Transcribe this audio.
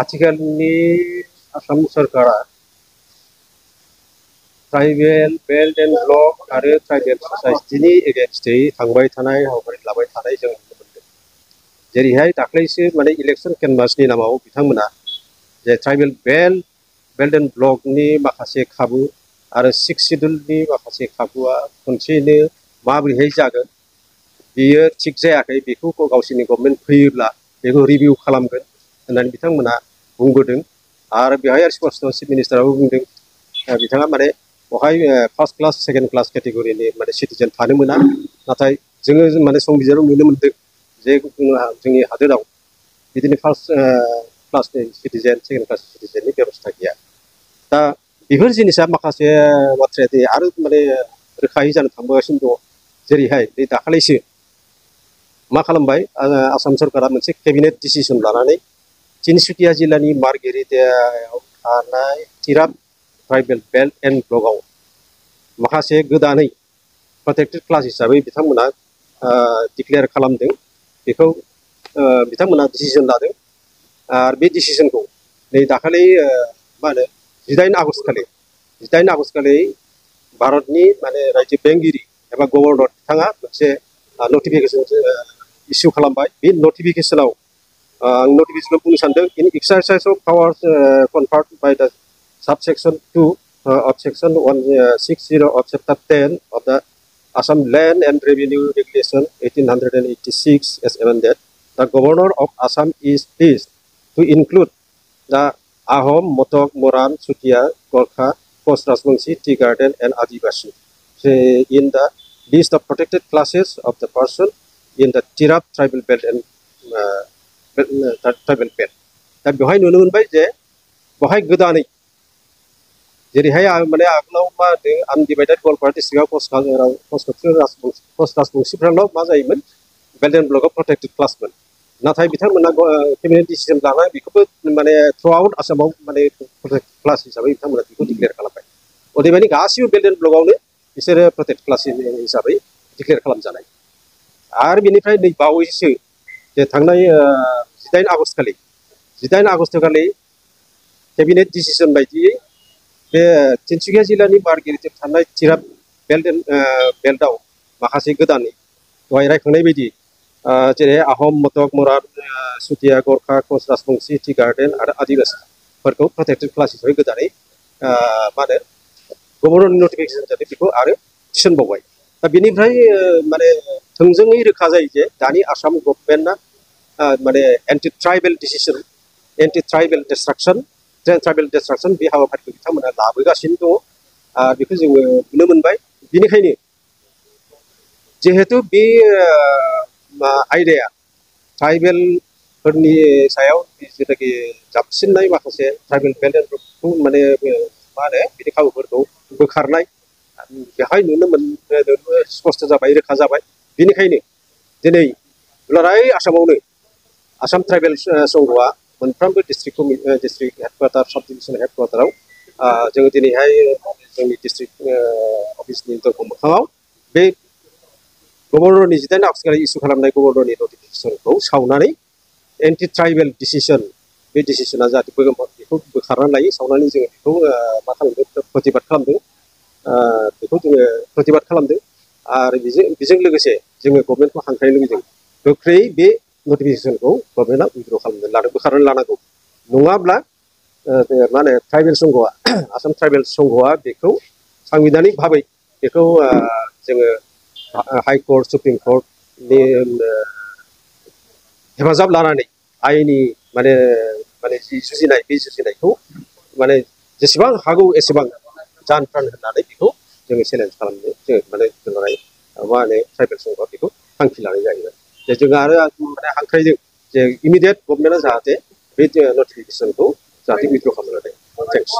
आथिखालनि आसाम सरकारा tribal belt and block आरो ट्राइबेल ससाइटिनि एगेन्स्टै थांबाय थानाय हाबाफारि लाबाय थानाय जों नुनो मोनदों। जेरैहाय दाख्लैसो माने इलेक्शन केनभासनि नामाव बिथांमोना जे ट्राइबेल बेल्ट एन्ड ब्लकनि माखासे खाबु आरो 6 शिड्युलनि माखासे खाबुआ खनसेयैनो माबोरैहाय जागोन बेयो थिग जायाखै, बेखौ गावसोरनि गभर्नमेन्ट फैयोब्ला बेखौ रिभिउ खालामगोन होननानै बिथांमोना बुंबोदों। आरो बेवहाय स्पष्ट चिफ मिनिस्टाराबो बुंदों बिथाङा माने बहाय फार्स्ट क्लास सेकेन्ड क्लास केटेगरिनि माने सिटिजेन थानो मोना। नाथाय जोङो माने संबिजिराव नुनो मोनदों जे जोंनि हादोराव बिदिनो फार्स्ट क्लासनि सिटिजेन सेकेन्ड क्लास सिटिजेननि बेबस्था गैया। दा बेफोर जिनिसा माखासे बाथ्राया दिनै आरो माने रोखायै जानो थांबोगासिनो दङ। जेरैहाय बे दाखालिसो मा खालामबाय आसाम सरकारा मोनसे केबिनेट डिसिसन लानानै तिनसुकिया जिल्लानि मार्गेरिटायाव थानाय तिराप ट्राइबेल बेल्ट एन्ड ब्लकआव माखासे गोदानै प्रटेक्टेड क्लास हिसाबै बिथांमोना डिक्लेयार खालामदों। बेखौ बिथांमोना डिसिसन लादों। आरो बे डिसिसनखौ नै दाखालि मा होनो 18 आगस्ट खालि भारतनि माने रायजो बेंगिरि एबा गभर्नर बिथाङा मोनसे नटिफिकेसन इस्यु खालामबाय। बे नटिफिकेसनाव आं नटिफिकेसनाव बुंनो सानदों, इन exercise of पावार्स conferred by the subsection 2 of section 160 of chapter 10 of the Assam Land and Revenue Regulation 1886 as amended, the governor of Assam is pleased to include the Ahom, Motok, Moran, Sutia, Gorkha, Kos Rajbangshi, Tea Garden and Adivasi in the list of protected classes of the person in the Tirap tribal belt and tribal belt. दा बेवहाय नुनो मोनबाय जे बेवहाय गोदानै जेरैहाय माने आगोलाव मा होनदों आनडिभाइडेड गवालपारा डिस्ट्रिक्टआव कस राजबंशिफ्राल' मा जायोमोन बेल्ट एन्ड ब्लकआव प्रटेक्टेड क्लासमोन। नाथाय बिथांमोना केबिनेट डिसिसन लानानै बेखौबो माने थ्रु आउट आसामाव माने प्रटेक्टेड क्लास हिसाबै बिथांमोना बेखौ डिक्लेयार खालामबाय। अदेबानि गासिबो बेल्ट एन्ड ब्लकआवनो बिसोरो प्रटेक्टेड क्लास हिसाबै डिक्लेयार खालामजानाय। आरो बेनिफ्राय नै बावैसो जे थांनाय 18 आगस्ट खालि केबिनेट डिसिसन बायदियै बे तिनसुकिया जिल्लानि मार्गेरिटायाव थानाय तिराप बेल्टआव माखासे गोदानै दहाय रायखांनाय बायदि जेरै आहम, मतक, मोरान, सुतिया, गरखा, कस राजबंशी, टी गार्डेन आरो आदिबासीफोरखौ प्रटेक्टेड क्लास हिसाबै गोदानै मा होनो गभर्नरनि नटिफिकेसन जादों, बेखौ आरो थिसनबावबाय। दा बेनिफ्राय माने थोंजोङै रोखा जायो जे दानि आसाम गभर्नमेन्टआ माने एन्टि ट्राइबेल डिस्ट्राक्शन बे हाबाफारिखौ बिथांमोना लाबोगासिनो दङ। बेखौ जोङो नुनो मोनबाय। बेनिखायनो जिहेतु बे आयदाया ट्राइबेलफोरनि सायाव जेनाखि जाबसिननाय माखासे ट्राइबेल बेल्ट एन्ड ब्लकखौ माने मा होनो बिनि खाबुफोरखौ बोखारनाय बेवहाय नुनो स्पष्ट जाबाय, रोखा जाबाय। बेनिखायनो दिनै दुलाराय आसामावनो आसाम ट्राइबेल संघआ मोनफ्रोमबो डिस्ट्रिक्ट हेडक्वार्टार सब डिभिजन हेडक्वार्टाराव जोङो दिनैहाय जोंनि डिस्ट्रिक्ट अफिसनि दरखं मोखाङाव बे गभर्नरनि 18 आगस्ट इस्यु खालामनाय गभर्नरनि नटिफिकेसनखौ सावनानै एन्टि ट्राइबेल डिसिसन बे डिसिसना जाहाथे बेखौ बोखारनानै लायो, सावनानै जोङो बेखौ मा खालामदों प्रतिबाद खालामदों। आरो बेजों लोगोसे जोङो गभर्नमेन्टखौ हांख्रायनो लुबैदों गोख्रै बे नटिफिकेसनखौ गभर्नमेन्टआ उइथड्र खालामनानै लानो बोखारनानै लानांगौ। नङाब्ला मा होनो ट्राइबेल संघआ आसाम ट्राइबेल संघआ बेखौ साংবিधानिक भाबै बेखौ जोङो हाइकर्ट सुप्रिम कर्टनि हेफाजाब लानानै आइनि माने जि जुजिनाय बे जुजिनायखौ माने जेसेबां हागौ एसेबां जान प्रान होननानै बेखौ जोङो चेलेन्ज खालामनो जोङो माने दुलाराय मा होनो ट्राइबेल संघआ बेखौ थांखि लानाय जाहैबाय। जे जोङो आरो माने हांख्रायदों जे इमिडियेट गभर्नमेन्टआ जाहाथे बे नटिफिकेसनखौ जाहाथे उइथड्र खालामनो हायो। थेंक्स।